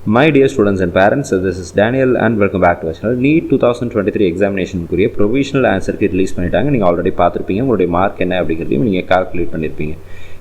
My dear students and parents, this is Daniel and welcome back to our channel. NEET 2023 எக்ஸாமினேஷனுக்குரிய provisional ஆன்சருக்கு release பண்ணிட்டாங்க. நீங்கள் already பார்த்துருப்பீங்க. உங்களுடைய மார்க் என்ன அப்படிங்கிறதையும் நீங்கள் கால்குலேட் பண்ணியிருப்பீங்க.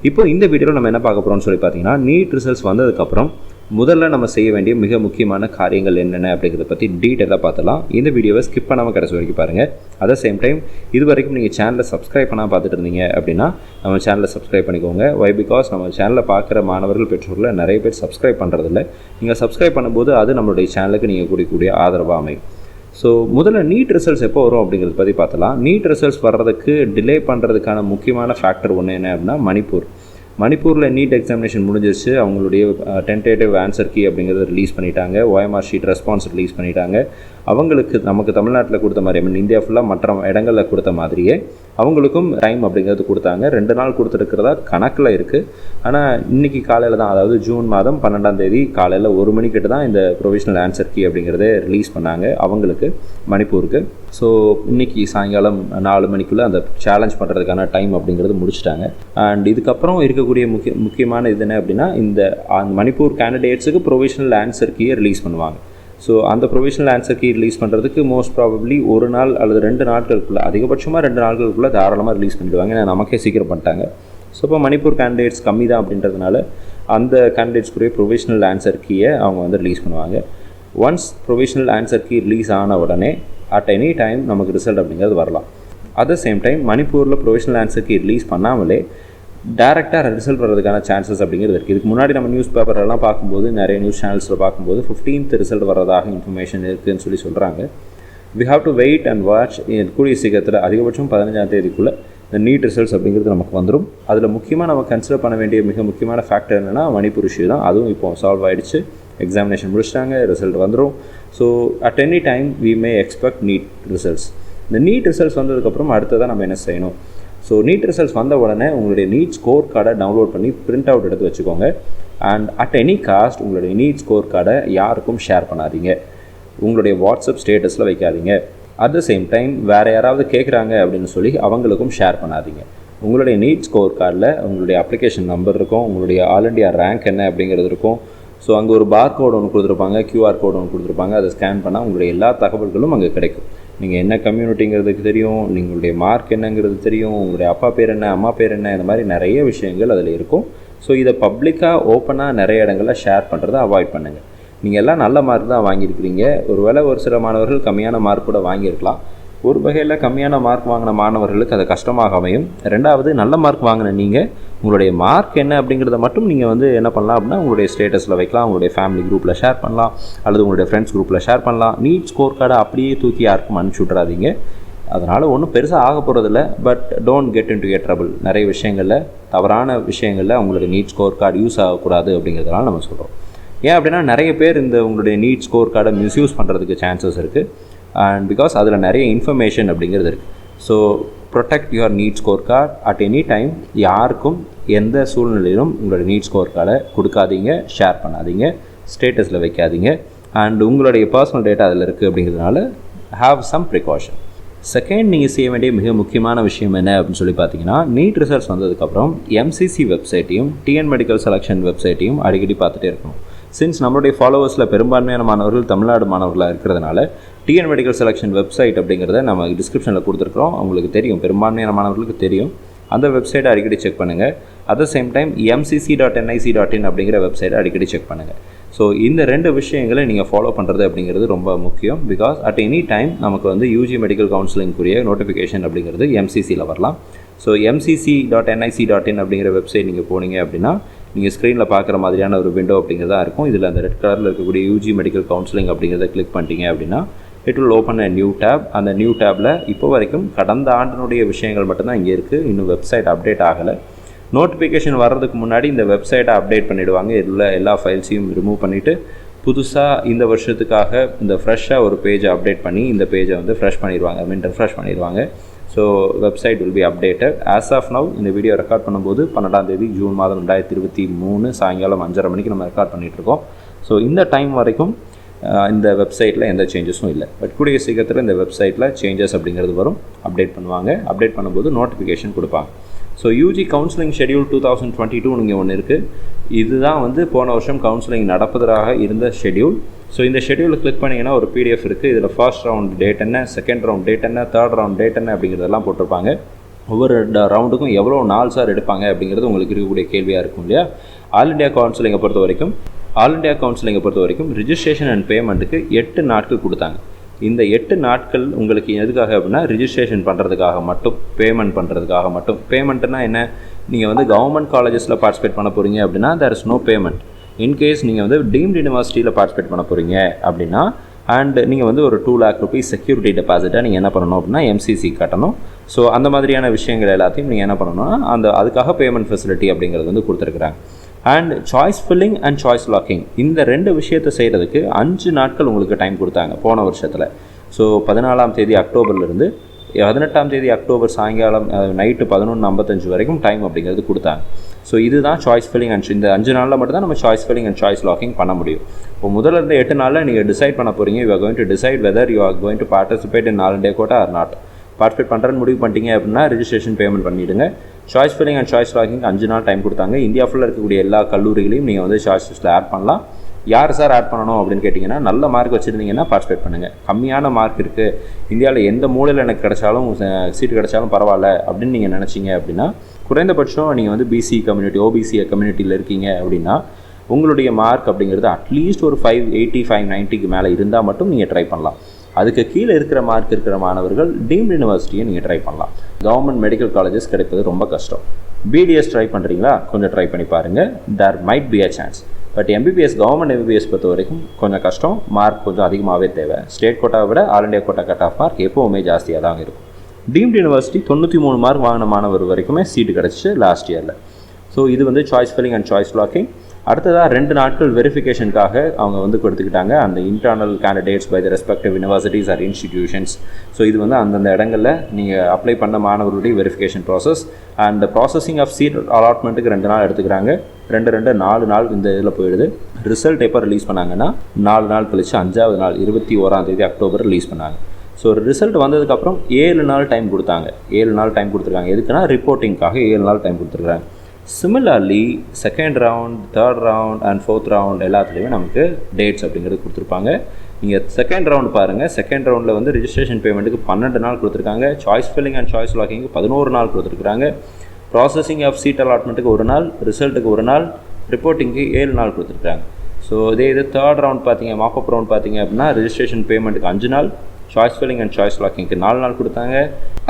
இப்போ இந்த வீடியோவில் நம்ம என்ன பார்க்க போகிறோம்னு சொல்லி பார்த்தீங்கன்னா, நீட் ரிசல்ட்ஸ் வந்ததுக்கப்புறம் முதல்ல நம்ம செய்ய வேண்டிய மிக முக்கியமான காரியங்கள் என்னென்ன அப்படிங்கிறத பற்றி டீட்டெயிலாக பார்த்துலாம். இந்த வீடியோவை ஸ்கிப் பண்ணாமல் கடைசி வரைக்கும் பாருங்கள். அட் த சேம் டைம் இது வரைக்கும் நீங்கள் சேனலை சப்ஸ்கிரைப் பண்ணால் பார்த்துட்டு இருந்தீங்க அப்படின்னா நம்ம சேனலை சப்ஸ்கிரைப் பண்ணிக்கோங்க. வை பிகாஸ் நம்ம சேனலில் பார்க்குற மாணவர்கள் பெற்றோர்களில் நிறைய பேர் சப்ஸ்கிரைப் பண்ணுறதில்ல. நீங்கள் சப்ஸ்கிரைப் பண்ணும்போது அது நம்மளுடைய சேனலுக்கு நீங்கள் கூடிய ஆதரவாக அமையும். ஸோ முதல்ல நீட் ரிசல்ட்ஸ் எப்போ வரும் அப்படிங்கிறத பற்றி பார்த்தலாம். நீட் ரிசல்ட்ஸ் வர்றதுக்கு டிலே பண்ணுறதுக்கான முக்கியமான ஃபேக்டர் ஒன்று என்ன அப்படின்னா மணிப்பூரில் நீட் எக்ஸாமினேஷன் முடிஞ்சிருச்சு. அவங்களுடைய டென்டேட்டிவ் ஆன்சர் கீ அப்படிங்கிறத ரிலீஸ் பண்ணிட்டாங்க. OMR ஷீட் ரெஸ்பான்ஸ் ரிலீஸ் பண்ணிட்டாங்க. அவங்களுக்கு நமக்கு தமிழ்நாட்டில் கொடுத்த மாதிரி இந்தியா ஃபுல்லாக மற்ற இடங்களில் கொடுத்த மாதிரியே அவங்களுக்கும் டைம் அப்படிங்கிறது கொடுத்தாங்க. 2 நாள் கொடுத்துருக்கிறதா கணக்கில் இருக்குது. ஆனால் இன்றைக்கி காலையில் தான், அதாவது ஜூன் மாதம் 12ஆம் தேதி காலையில் 1 மணிக்கிட்ட தான் இந்த ப்ரொவிஷனல் ஆன்சர் கீ அப்படிங்கிறத ரிலீஸ் பண்ணாங்க அவங்களுக்கு, மணிப்பூருக்கு. ஸோ இன்றைக்கி சாயங்காலம் 4 மணிக்குள்ளே அந்த சேலஞ்ச் பண்ணுறதுக்கான டைம் அப்படிங்கிறது முடிச்சிட்டாங்க. அண்ட் இதுக்கப்புறம் இருக்கக்கூடிய முக்கியமான இது என்ன அப்படின்னா, இந்த மணிப்பூர் கேண்டிடேட்ஸுக்கு ப்ரொவிஷனல் ஆன்சர் கீயை ரிலீஸ் பண்ணுவாங்க. ஸோ அந்த ப்ரொவிஷனல் ஆன்சர் கீ ரிலீஸ் பண்ணுறதுக்கு மோஸ்ட் ப்ராபப்ளி 1 நாள் அல்லது 2 நாட்களுக்குள்ளே, அதிகபட்சமாக 2 நாட்களுக்குள்ளே தாராளமாக ரிலீஸ் பண்ணிவிடுவாங்க. ஏன்னா நமக்கே சீக்கிரம் பண்ணிட்டாங்க. ஸோ இப்போ மணிப்பூர் கேண்டிடேட்ஸ் கம்மி தான் அப்படின்றதுனால அந்த கேண்டிடேட்ஸ்க்குரிய ப்ரொவிஷனல் ஆன்சர் கீயை அவங்க வந்து ரிலீஸ் பண்ணுவாங்க. Once provisional answer key release ஆன உடனே அட் எனி டைம் நமக்கு ரிசல்ட் அப்படிங்கிறது வரலாம். அட் த சேம் டைம் மணிப்பூரில் ப்ரொவிஷனல் ஆன்சர் கீ ரிலீஸ் பண்ணாமலே டேரெக்டாக ரிசல்ட் வர்றதுக்கான சான்சஸ் அப்படிங்கிறது இருக்குது. இதுக்கு முன்னாடி நம்ம நியூஸ் பேப்பரெல்லாம் பார்க்கும்போது, நிறைய நியூஸ் சேனல்ஸில் பார்க்கும்போது 15th ரிசல்ட் வர்றதாக இன்ஃபர்மேஷன் இருக்குதுன்னு சொல்கிறாங்க. We have to wait and watch. கூடிய சீக்கிரத்தில் அதிகபட்சம் 15ஆம் தேதிக்குள்ளே இந்த நீட் ரிசல்ட்ஸ் அப்படிங்கிறது நமக்கு வந்துடும். அதில் முக்கியமாக நம்ம கன்சிடர் பண்ண வேண்டிய மிக முக்கியமான ஃபேக்டர் என்னென்னா மணிப்பூர் இஷ்யூ தான். அதுவும் இப்போ சால்வ் ஆகிடுச்சு. எக்ஸாமினேஷன் முடிச்சிட்டாங்க, ரிசல்ட் வந்துடும். So at any time we may expect NEET results. இந்த நீட் ரிசல்ட்ஸ் வந்ததுக்கப்புறம் அடுத்ததான் நம்ம என்ன செய்யணும்? ஸோ நீட் ரிசல்ட்ஸ் வந்த உடனே உங்களுடைய நீட் ஸ்கோர் கார்டை டவுன்லோட் பண்ணி பிரிண்ட் அவுட் எடுத்து வச்சுக்கோங்க. அண்ட் அட் எனி காஸ்ட் உங்களுடைய நீட் ஸ்கோர் கார்டை யாருக்கும் ஷேர் பண்ணாதீங்க. உங்களுடைய வாட்ஸ்அப் ஸ்டேட்டஸில் வைக்காதீங்க. அட் த சேம் டைம் வேறு யாராவது கேட்குறாங்க அப்படின்னு சொல்லி அவங்களுக்கும் ஷேர் பண்ணாதீங்க. உங்களுடைய நீட் ஸ்கோர் கார்டில் உங்களுடைய அப்ளிகேஷன் நம்பர் இருக்கும், உங்களுடைய ஆல் இண்டியா ரேங்க் என்ன அப்படிங்கிறது இருக்கும். ஸோ அங்கே ஒரு பார் கோடு ஒன்று கொடுத்துருப்பாங்க, QR கோடு ஒன்று கொடுத்துருப்பாங்க. அதை ஸ்கேன் பண்ணால் உங்களுடைய எல்லா தகவல்களும் அங்கே கிடைக்கும். நீங்கள் என்ன கம்யூனிட்டிங்கிறதுக்கு தெரியும், நீங்களுடைய மார்க் என்னங்கிறது தெரியும், உங்களுடைய அப்பா பேர் என்ன, அம்மா பேர் என்ன, இந்த மாதிரி நிறைய விஷயங்கள் அதில் இருக்கும். ஸோ இதை பப்ளிக்காக ஓப்பனாக நிறைய இடங்களில் ஷேர் பண்ணுறதை அவாய்ட் பண்ணுங்கள். நீங்கள் எல்லாம் நல்ல மார்க் தான் வாங்கியிருக்கிறீங்க. ஒரு சில மாணவர்கள் கம்மியான மார்க் கூட வாங்கியிருக்கலாம். ஒரு வகையில் கம்மியான மார்க் வாங்கின மாணவர்களுக்கு அது கஷ்டமாக அமையும். 2வது, நல்ல மார்க் வாங்கின நீங்கள் உங்களுடைய மார்க் என்ன அப்படிங்கிறத மட்டும் நீங்கள் வந்து என்ன பண்ணலாம் அப்படின்னா உங்களுடைய ஸ்டேட்டஸில் வைக்கலாம், உங்களுடைய ஃபேமிலி குரூப்பில் ஷேர் பண்ணலாம், அல்லது உங்களுடைய ஃப்ரெண்ட்ஸ் குரூப்பில் ஷேர் பண்ணலாம். நீட் ஸ்கோர் கார்டை அப்படியே தூக்கி யாருக்கும் அனுப்பிச்சி விட்றாதீங்க. அதனால் ஒன்றும் பெருசாக ஆக போகிறதில்ல. But don't get into trouble. நிறைய விஷயங்களில், தவறான விஷயங்களில் உங்களுடைய நீட் ஸ்கோர் கார்டு யூஸ் ஆகக்கூடாது அப்படிங்கிறதுனால நம்ம சொல்கிறோம். ஏன் அப்படின்னா நிறைய பேர் இந்த உங்களுடைய நீட் ஸ்கோர் கார்டை மிஸ்யூஸ் பண்ணுறதுக்கு சான்சஸ் இருக்குது. அண்ட் பிகாஸ் அதில் நிறைய இன்ஃபர்மேஷன் அப்படிங்கிறது இருக்குது. So protect your NEET score card at any time. யாருக்கும் எந்த சூழ்நிலையிலும் உங்களுடைய நீட் ஸ்கோர் கார்டை கொடுக்காதீங்க, ஷேர் பண்ணாதீங்க, ஸ்டேட்டஸில் வைக்காதீங்க. அண்ட் உங்களுடைய பர்சனல் டேட்டா அதில் இருக்குது அப்படிங்கிறதுனால ஹாவ் சம் ப்ரிகாஷன். செகண்ட், நீங்கள் செய்ய வேண்டிய மிக முக்கியமான விஷயம் என்ன அப்படின்னு சொல்லி பார்த்தீங்கன்னா, நீட் ரிசல்ட்ஸ் வந்ததுக்கப்புறம் MCC வெப்சைட்டையும் TN மெடிக்கல் செலெக்ஷன் வெப்சைட்டையும் அடிக்கடி பார்த்துட்டே இருக்கணும். சின்ஸ் நம்மளுடைய ஃபாலோவர்ஸில் பெரும்பான்மையான மாணவர்கள் தமிழ்நாடு மாணவர்களாக இருக்கிறதுனால TN மெடிக்கல் செலெக்ஷன் வெப்சைட் அப்படிங்கிறத நம்ம டிஸ்கிரிப்ஷனில் கொடுத்துருக்குறோம். அவங்களுக்கு தெரியும், பெரும்பான்மையான மாணவர்களுக்கு தெரியும். அந்த வெப்சைட்டை அடிக்கடி செக் பண்ணுங்கள். At the same time mcc.nic.in அப்படிங்கிற வெப்சைட்டை அடிக்கடி செக் பண்ணுங்கள். ஸோ இந்த 2 விஷயங்களை நீங்கள் ஃபாலோ பண்ணுறது அப்படிங்கிறது ரொம்ப முக்கியம். பிகாஸ் அட் எனி டைம் நமக்கு வந்து UG மெடிக்கல் கவுன்சிலிங்குரிய நோட்டிஃபிகேஷன் அப்படிங்கிறது MCCயில் வரலாம். ஸோ mcc.nic.in அப்படிங்கிற வெப்சைட் நீங்கள் போனீங்க அப்படின்னா நீங்கள் ஸ்க்ரீனில் பார்க்குற மாதிரியான ஒரு விண்டோ அப்படிங்கிறதா இருக்கும். இதில் அந்த ரெட் கலரில் இருக்கக்கூடிய UG மெடிக்கல் கவுன்சிலிங் அப்படிங்கிறத கிளிக் பண்ணிட்டீங்க அப்படின்னா it will open a new tab. அந்த நியூ டேப்பில் இப்போ வரைக்கும் கடந்த ஆண்டினுடைய விஷயங்கள் மட்டும்தான் இங்கே இருக்குது. இன்னும் வெப்சைட் அப்டேட் ஆகலை. நோட்டிஃபிகேஷன் வர்றதுக்கு முன்னாடி இந்த வெப்சைட்டை அப்டேட் பண்ணிவிடுவாங்க. இதில் எல்லா ஃபைல்ஸையும் ரிமூவ் பண்ணிவிட்டு புதுசாக இந்த வருஷத்துக்காக இந்த ஃப்ரெஷ்ஷாக ஒரு பேஜை அப்டேட் பண்ணி இந்த பேஜை வந்து ஃப்ரெஷ் பண்ணிடுவாங்க, ரெஃப்ரெஷ் பண்ணிடுவாங்க. So website will be updated. As of now இந்த வீடியோ ரெக்கார்ட் பண்ணும்போது 12ஆம் தேதி ஜூன் மாதம் 2023 சாயங்காலம் 5:30 மணிக்கு நம்ம ரெக்கார்ட் பண்ணிகிட்ருக்கோம். ஸோ இந்த டைம் வரைக்கும் இந்த வெப்சைட்டில் எந்த சேஞ்சஸும் இல்லை. பட் கூடிய சீக்கிரத்தில் இந்த வெப்சைட்டில் சேஞ்சஸ் அப்படிங்கிறது வரும், அப்டேட் பண்ணுவாங்க. அப்டேட் பண்ணும்போது நோட்டிஃபிகேஷன் கொடுப்பாங்க. ஸோ யூஜி கவுன்சிலிங் ஷெடியூல் 2022 நீங்கள் ஒன்று இருக்குது. இதுதான் வந்து போன வருஷம் கவுன்சிலிங் நடப்பதாக இருந்த ஷெடியூல். ஸோ இந்த ஷெடியூலில் கிளிக் பண்ணிங்கன்னா ஒரு பிடிஎஃப் இருக்குது. இதில் ஃபர்ஸ்ட் ரவுண்ட் டேட் என்ன, செகண்ட் ரவுண்ட் டேட் என்ன, தேர்ட் ரவுண்ட் டேட் என்ன அப்படிங்கிறதெல்லாம் போட்டிருப்பாங்க. ஒவ்வொரு ரவுண்டுக்கும் எவ்வளோ நாள் சார் எடுப்பாங்க அப்படிங்கிறது உங்களுக்கு இருக்கக்கூடிய கேள்வியாக இருக்கும் இல்லையா. ஆல் இண்டியா கவுன்சிலிங்கை பொறுத்த வரைக்கும் ரிஜிஸ்ட்ரேஷன் அண்ட் பேமெண்ட்டுக்கு 8 நாட்கள் கொடுத்தாங்க. இந்த 8 நாட்கள் உங்களுக்கு எதுக்காக அப்படின்னா ரிஜிஸ்ட்ரேஷன் பண்ணுறதுக்காக மட்டும், பேமெண்ட் பண்ணுறதுக்காக மட்டும். பேமெண்ட்னா என்ன, நீங்கள் வந்து கவர்மெண்ட் காலேஜஸில் பார்ட்டிசிபேட் பண்ண போகிறீங்க அப்படின்னா there is no payment. In case நீங்கள் வந்து டீம்டு யூனிவர்சிட்டியில் பார்ட்டிசிபேட் பண்ண போகிறீங்க அப்படின்னா அண்ட் நீங்கள் வந்து ஒரு 2 lakh rupees செக்யூரிட்டி டெபாசிட்டாக நீங்கள் என்ன பண்ணணும் அப்படின்னா எம்சிசி கட்டணும். ஸோ அந்த மாதிரியான விஷயங்கள் எல்லாத்தையும் நீங்கள் என்ன பண்ணணும்னா அதுக்காக பேமெண்ட் ஃபெசிலிட்டி அப்படிங்கிறது வந்து கொடுத்துருக்குறாங்க. And choice filling and choice locking, இந்த 2 விஷயத்தை செய்கிறதுக்கு 5 நாட்கள் உங்களுக்கு டைம் கொடுத்தாங்க போன வருஷத்தில். ஸோ 14ஆம் தேதி அக்டோபர்லேருந்து 18ஆம் தேதி அக்டோபர் சாயங்காலம் நைட்டு 11:55 வரைக்கும் டைம் அப்படிங்கிறது கொடுத்தாங்க. ஸோ இதுதான் சாய்ஸ் ஃபில்லிங் அண்ட் இந்த 5 நாளில் மட்டும் தான் நம்ம choice filling and choice locking பண்ண முடியும். இப்போ முதல்ல இருந்து 8 நாளில் நீங்கள் டிசைட் பண்ண போகிறீங்க, you are going to decide whether you are going to participate in all India quota or not. Participate பண்ணுறேன்னு முடிவு பண்ணிட்டீங்க அப்படின்னா ரிஜிஸ்ட்ரேஷன் பேமெண்ட் பண்ணிவிடுங்க. Choice filling and choice locking 5 நாள் டைம் கொடுத்தாங்க. இந்தியா ஃபுல்லாக இருக்கக்கூடிய எல்லா கல்லூரிகளையும் நீங்கள் வந்து சாய்ஸ் லிஸ்ட்டில் ஆட் பண்ணலாம். யார் சார் ஆட் பண்ணணும் அப்படின்னு கேட்டிங்கன்னா, நல்ல மார்க் வச்சுருந்தீங்கன்னா பார்ட்டிசிபேட் பண்ணுங்கள். கம்மியான மார்க் இருக்குது, இந்தியாவில் எந்த மூலையில் எனக்கு கிடைச்சாலும் சீட்டு கிடைச்சாலும் பரவாயில்ல அப்படின்னு நீங்கள் நினச்சிங்க அப்படின்னா, குறைந்தபட்சம் நீங்கள் வந்து பிசி கம்யூனிட்டி, ஓபிசி கம்யூனிட்டியில் இருக்கீங்க அப்படின்னா உங்களுடைய மார்க் அப்படிங்கிறது அட்லீஸ்ட் ஒரு 580 590க்கு மேலே இருந்தால் மட்டும் நீங்கள் ட்ரை பண்ணலாம். அதுக்கு கீழே இருக்கிற மார்க் இருக்கிற மாணவர்கள் டீம்டு யூனிவர்சிட்டியை நீங்கள் ட்ரை பண்ணலாம். கவர்மெண்ட் மெடிக்கல் காலேஜஸ் கிடைப்பது ரொம்ப கஷ்டம். பிடிஎஸ் ட்ரை பண்ணுறீங்களா, கொஞ்சம் ட்ரை பண்ணி பாருங்கள், there might be a chance. But MBBS, government MBBS பொறுத்த வரைக்கும் கொஞ்சம் கஷ்டம், மார்க் கொஞ்சம் அதிகமாகவே தேவை. ஸ்டேட் கோட்டாவை விட all India quota cut off mark எப்போவுமே ஜாஸ்தியாக தான் இருக்கும். டீம்டு யூனிவர்சிட்டி 93 மார்க் வாங்கின மாணவர் வரைக்குமே சீட்டு கிடச்சிச்சு லாஸ்ட் இயரில். ஸோ இது வந்து choice filling and choice locking. அடுத்ததாக 2 நாட்கள் வெரிஃபிகேஷனுக்காக அவங்க வந்து கொடுத்துக்கிட்டாங்க, அந்த internal candidates by the respective universities or institutions. So இது வந்து அந்தந்த இடங்களில் நீங்கள் அப்ளை பண்ண மாணவர்களுடைய verification process. And processing of seat அலாட்மெண்ட்டுக்கு 2 நாள் எடுத்துக்கிறாங்க. 4 நாள் இந்த இதில் போயிடுது. ரிசல்ட் எப்போ ரிலீஸ் பண்ணாங்கன்னா 4 நாள் கழிச்சு 5ஆவது நாள் 21ஆம் தேதி அக்டோபர் ரிலீஸ் பண்ணாங்க. ஸோ ரிசல்ட் வந்ததுக்கப்புறம் 7 நாள் டைம் கொடுத்தாங்க. 7 நாள் டைம் கொடுத்துருக்காங்க. எதுக்குன்னா ரிப்போர்ட்டிங்காக 7 நாள் டைம் கொடுத்துருக்காங்க. Similarly second round, third round and fourth round எல்லாத்துலேயுமே நமக்கு டேட்ஸ் அப்படிங்கிறது கொடுத்துருப்பாங்க. நீங்கள் செகண்ட் ரவுண்ட் பாருங்கள். செகண்ட் ரவுண்டில் வந்து ரிஜிஸ்ட்ரேஷன் பேமெண்ட்டுக்கு 12 நாள் கொடுத்துருக்காங்க. Choice filling and choice locking 11 நாள் கொடுத்துருக்காங்க. ப்ராசஸிங் ஆஃப் சீட் அலாட்மெண்ட்டுக்கு 1 நாள், ரிசல்ட்டுக்கு 1 நாள், ரிப்போர்ட்டிங்க்கு 7 நாள் கொடுத்துருக்காங்க. ஸோ இது தேர்ட் ரவுண்ட் பார்த்தீங்க, மாப்பப் ரவுண்ட் பார்த்தீங்க அப்படின்னா ரிஜிஸ்ட்ரேஷன் பேமெண்ட்டுக்கு 5 நாள், சாய்ஸ் ஃபில்லிங் அண்ட் சாய்ஸ் லாக்கிங்க்கு 4 நாள் கொடுத்தாங்க.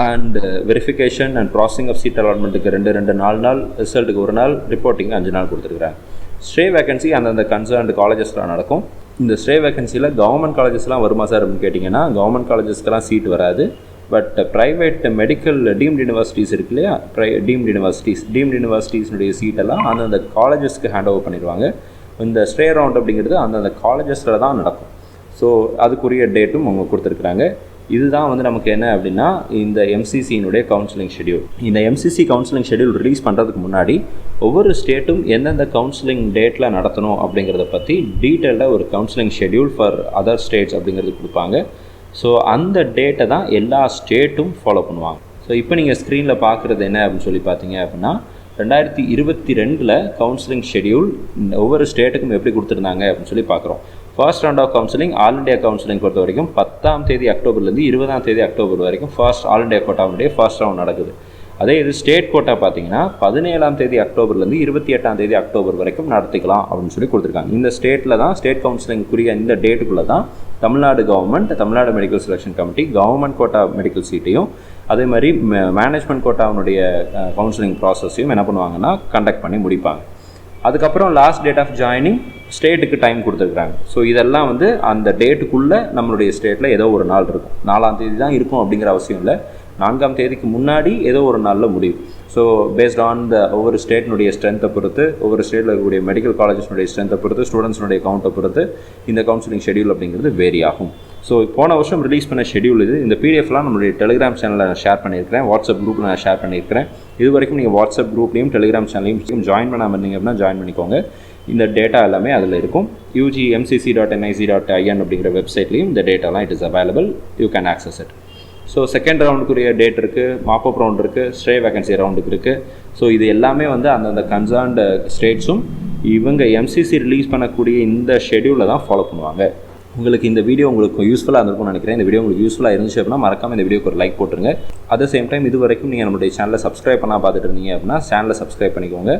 And verification and processing of seat அலாட்மெண்ட்டுக்கு 4 நாள், ரிசல்ட்டுக்கு 1 நாள், ரிப்போர்ட்டிங்க்கு 5 நாள் கொடுத்துருக்காங்க. ஸ்டே வேகன்சி அந்தந்த கன்சர்ன்டு காலேஜஸ்லாம் நடக்கும். இந்த ஸ்டே வேகன்சியில் கவர்மெண்ட் காலேஜஸ்லாம் வருமா சார் அப்படின்னு கேட்டிங்கன்னா, கவர்மெண்ட் காலேஜஸ்க்கெலாம் சீட் வராது. But private medical deemed universities இருக்கு இல்லையா, டீம்டு யூனிவர்சிட்டிஸுடைய சீட்டெல்லாம் அந்தந்த காலேஜஸ்க்கு ஹேண்ட் ஓவர் பண்ணிடுவாங்க. இந்த ஸ்டே ரவுண்ட் அப்படிங்கிறது அந்தந்த காலேஜஸில் தான் நடக்கும். ஸோ அதுக்குரிய டேட்டும் அவங்க கொடுத்துருக்குறாங்க. இதுதான் வந்து நமக்கு என்ன அப்படின்னா இந்த எம்சிசியினுடைய கவுன்சிலிங் ஷெடியூல். இந்த எம்சிசி கவுன்சிலிங் ஷெடியூல் ரிலீஸ் பண்ணுறதுக்கு முன்னாடி ஒவ்வொரு ஸ்டேட்டும் எந்தெந்த கவுன்சிலிங் டேட்டில் நடத்தணும் அப்படிங்கிறத பற்றி டீட்டெயில்டாக ஒரு counselling schedule for other states அப்படிங்கிறது கொடுப்பாங்க. ஸோ அந்த டேட்டை தான் எல்லா ஸ்டேட்டும் ஃபாலோ பண்ணுவாங்க. ஸோ இப்போ நீங்கள் ஸ்க்ரீனில் பார்க்குறது என்ன அப்படின்னு சொல்லி பார்த்தீங்க அப்படின்னா 2022 கவுன்சிலிங் ஷெடியூல் ஒவ்வொரு ஸ்டேட்டுக்கும் எப்படி கொடுத்துருந்தாங்க அப்படின்னு சொல்லி பார்க்குறோம். First round of counselling all India counselling பொறுத்த வரைக்கும் 10ஆம் தேதி அக்டோபர்லேருந்து 20ஆம் தேதி அக்டோபர் வரைக்கும் ஃபர்ஸ்ட் ஆல் இண்டியா கோட்டாவுடைய ஃபர்ஸ்ட் ரவுண்ட் நடக்குது. அதே இது ஸ்டேட் கோட்டா பார்த்தீங்கன்னா 17ஆம் தேதி அக்டோபர்லேருந்து 28ஆம் தேதி அக்டோபர் வரைக்கும் நடத்திக்கலாம் அப்படின்னு சொல்லி கொடுத்துருக்காங்க. இந்த ஸ்டேட்டில் தான் ஸ்டேட் கவுன்சிலிங்குரிய இந்த டேட்டுக்குள்ளே தான் Tamil Nadu government, Tamil Nadu medical selection committee government quota medical சீட்டையும் அதே மாதிரி மேனேஜ்மெண்ட் கோட்டாவுடைய கவுன்சிலிங் ப்ராசஸையும் என்ன பண்ணுவாங்கன்னா கண்டக்ட் பண்ணி முடிப்பாங்க. அதுக்கப்புறம் லாஸ்ட் டேட் ஆஃப் ஜாயினிங் ஸ்டேட்டுக்கு டைம் கொடுத்துருக்குறாங்க. ஸோ இதெல்லாம் வந்து அந்த டேட்டுக்குள்ளே நம்மளுடைய ஸ்டேட்டில் ஏதோ ஒரு நாள் இருக்கும். 4ஆம் தேதி தான் இருக்கும் அப்படிங்கிற அவசியம் இல்லை. 4ஆம் தேதிக்கு முன்னாடி ஏதோ ஒரு நாளில் முடியும். ஸோ பேஸ்ட் ஆன் ஒவ்வொரு ஸ்டேட்டினுடைய ஸ்ட்ரென்த்தை பொறுத்து, ஒவ்வொரு ஸ்டேட்டில் இருக்கக்கூடிய மெடிக்கல் காலேஜஸ்னுடைய ஸ்ட்ரென்த்தை பொறுத்து, ஸ்டூடெண்ட்ஸுடைய கவுண்ட்டை பொறுத்து இந்த கவுன்சிலிங் ஷெடியூல் அப்படிங்கிறது வேரி ஆகும். ஸோ போன வருஷம் ரிலீஸ் பண்ண ஷெடியூல் இது. இந்த பிடிஎஃப்லாம் நம்மளுடைய டெலிகிராம் சேனலில் நான் ஷேர் பண்ணியிருக்கிறேன், வாட்ஸ்அப் குரூப்பில் நான் ஷேர் பண்ணியிருக்கிறேன். இது வரைக்கும் நீங்கள் வாட்ஸ்அப் குரூப்லையும் டெலிகிராம் சேனலையும் ஜாயின் பண்ணாமல் இருந்தீங்க அப்படின்னா ஜாயின் பண்ணிக்கோங்க. இந்த டேட்டா எல்லாமே அதில் இருக்கும். UGMCC.nic.in அப்படிங்கிற வெப்சைட்லையும் இந்த டேட்டாலாம் it is available. You can access it. So second ரவுண்டுக்குரிய டேட் இருக்குது, மாப்பப் ரவுண்ட் இருக்குது, ஸ்ட்ரே வேகன்சி ரவுண்டுக்கு இருக்குது. ஸோ இது எல்லாமே வந்து அந்தந்த கன்சர்ன்டு ஸ்டேட்ஸும் இவங்க எம்சிசி ரிலீஸ் பண்ணக்கூடிய இந்த ஷெடியூலில் தான் ஃபாலோ பண்ணுவாங்க. உங்களுக்கு இந்த வீடியோ உங்களுக்கு யூஸ்ஃபுல்லாக இருந்திருக்கும்னு நினைக்கிறேன். இந்த வீடியோ உங்களுக்கு யூஸ்ஃபுல்லாக இருந்துச்சு அப்படின்னா மறக்காமல் இந்த வீடியோக்கு ஒரு லைக் போட்டுருங்க. அட் சேம் டைம் இது வரைக்கும் நீங்கள் நம்மளுடைய சேனலை சப்ஸ்கிரைப் பண்ணால் பார்த்துட்டு இருந்தீங்க அப்படின்னா சேனலை சப்ஸ்கிரைப் பண்ணிக்கோங்க.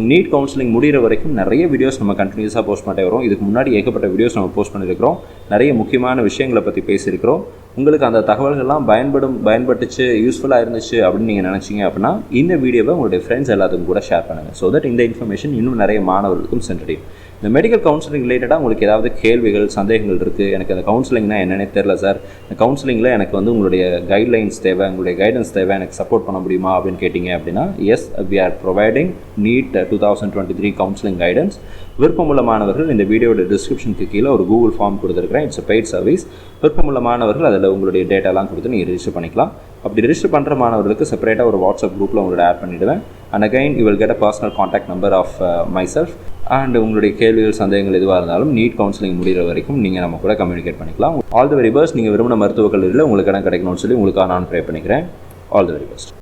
நீட் கவுன்சிலிங் முடிகிற வரைக்கும் நிறைய வீடியோஸ் நம்ம கண்டினியூஸாக போஸ்ட் பண்ணிட்டே வரோம். இதுக்கு முன்னாடி ஏகப்பட்ட வீடியோஸ் நம்ம போஸ்ட் பண்ணியிருக்கிறோம். நிறைய முக்கியமான விஷயங்களை பற்றி பேசியிருக்கிறோம். உங்களுக்கு அந்த தகவல்கள்லாம் பயன்பட்டுச்சு, யூஸ்ஃபுல்லாக இருந்துச்சு அப்படின்னு நீங்கள் நினச்சிங்க அப்படின்னா இந்த வீடியோவை உங்களுடைய ஃப்ரெண்ட்ஸ் எல்லாத்துக்கும் கூட ஷேர் பண்ணுங்கள். ஸோ தட் இந்த இன்ஃபர்மேஷன் இன்னும் நிறைய மாணவர்களுக்கும் சென்றடையும். இந்த மெடிக்கல் கவுன்சிலிங் ரிலேட்டடாக உங்களுக்கு ஏதாவது கேள்விகள், சந்தேகங்கள் இருக்குது, எனக்கு அந்த கவுன்சிலிங்னா என்னென்னே தெரில சார், இந்த கவுன்சிலிங்கில் எனக்கு வந்து உங்களுடைய கைட்லைன்ஸ் தேவை, உங்களுடைய கைடன்ஸ் தேவை, எனக்கு சப்போர்ட் பண்ண முடியுமா அப்படின்னு கேட்டிங்க அப்படின்னா yes, we are providing NEET 2023 counselling guidance. விருப்பமுள்ள மாணவர்கள் இந்த வீடியோட டிஸ்கிரிப்ஷனுக்கு கீழே ஒரு கூகுள் ஃபார்ம் கொடுத்துருக்கிறேன். It's paid service. விருப்பமுள்ள மாணவர்கள் அதில் உங்களுடைய டேட்டாலாம் கொடுத்து நீங்கள் ரிஜிஸ்டர் பண்ணிக்கலாம். அப்படி ரிஜிஸ்டர் பண்ணுற மாணவர்களுக்கு செப்பரேட்டாக ஒரு வாட்ஸ்அப் குரூப்பில் உங்களோட ஆட் பண்ணிவிடுவேன். And again you will get a personal contact number of myself. And உங்களுடைய கேள்விகள், சந்தேகங்கள் எதுவாக இருந்தாலும் நீட் கவுன்சிலிங் முடிகிற வரைக்கும் நீங்கள் நம்ம கூட கம்யூனிகேட் பண்ணிக்கலாம். All the very best. நீங்கள் விரும்பின மருத்துவக் கல்லூரியில் உங்களுக்கு இடம் கிடைக்கணும்னு சொல்லி உங்களுக்காக நான் ப்ரே பண்ணிக்கிறேன். All the very best.